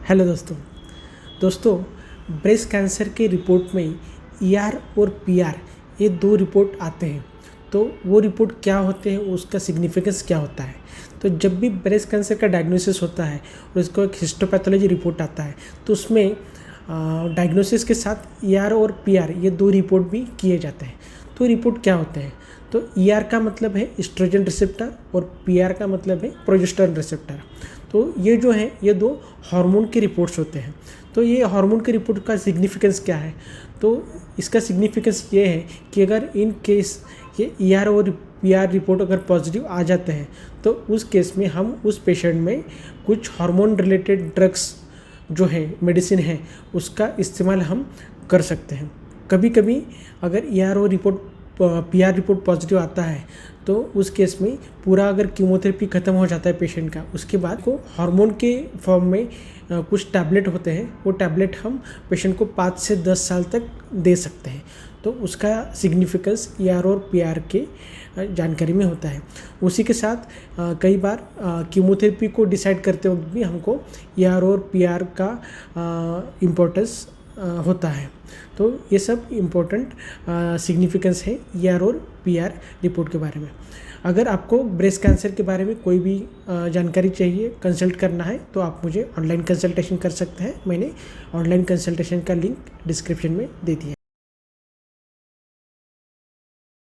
Hello दोस्तों breast cancer के report में ईआर और पीआर ये दो रिपोर्ट आते हैं। तो वो रिपोर्ट क्या होते हैं, उसका सिग्निफिकेंस क्या होता है। तो जब भी ब्रेस्ट कैंसर का डायग्नोसिस होता है और इसको एक हिस्टोपैथोलॉजी रिपोर्ट आता है तो उसमें डायग्नोसिस के साथ ईआर और पीआर ये दो रिपोर्ट भी किए जाते हैं। तो रिपोर्ट क्या होते हैं, तो ईआर का मतलब है एस्ट्रोजन रिसेप्टर और पीआर का मतलब है प्रोजेस्टेरोन रिसेप्टर। तो ये जो है ये दो हार्मोन के रिपोर्ट्स होते हैं। तो ये हार्मोन के रिपोर्ट का सिग्निफिकेंस क्या है, तो इसका सिग्निफिकेंस ये है कि अगर इन केस ये ईआर और पीआर रिपोर्ट अगर पॉजिटिव आ जाते हैं तो उस केस में हम उस पेशेंट में कुछ हार्मोन रिलेटेड ड्रग्स जो है मेडिसिन है उसका इस्तेमाल हम कर सकते हैं। कभी कभी अगर ईआर और पीआर रिपोर्ट पॉजिटिव आता है तो उस केस में पूरा अगर कीमोथेरेपी ख़त्म हो जाता है पेशेंट का, उसके बाद को हार्मोन के फॉर्म में कुछ टैबलेट होते हैं, वो टैबलेट हम पेशेंट को 5 से 10 साल तक दे सकते हैं। तो उसका सिग्निफिकेंस ईआर और पीआर के जानकारी में होता है। उसी के साथ कई बार कीमोथेरेपी को डिसाइड करते वक्त भी हमको ईआर और पीआर का इम्पोर्टेंस होता है। तो ये सब इम्पोर्टेंट सिग्निफिकेंस है ईआर और पीआर रिपोर्ट के बारे में। अगर आपको ब्रेस्ट कैंसर के बारे में कोई भी जानकारी चाहिए, कंसल्ट करना है, तो आप मुझे ऑनलाइन कंसल्टेशन कर सकते हैं। मैंने ऑनलाइन कंसल्टेशन का लिंक डिस्क्रिप्शन में दे दिया है।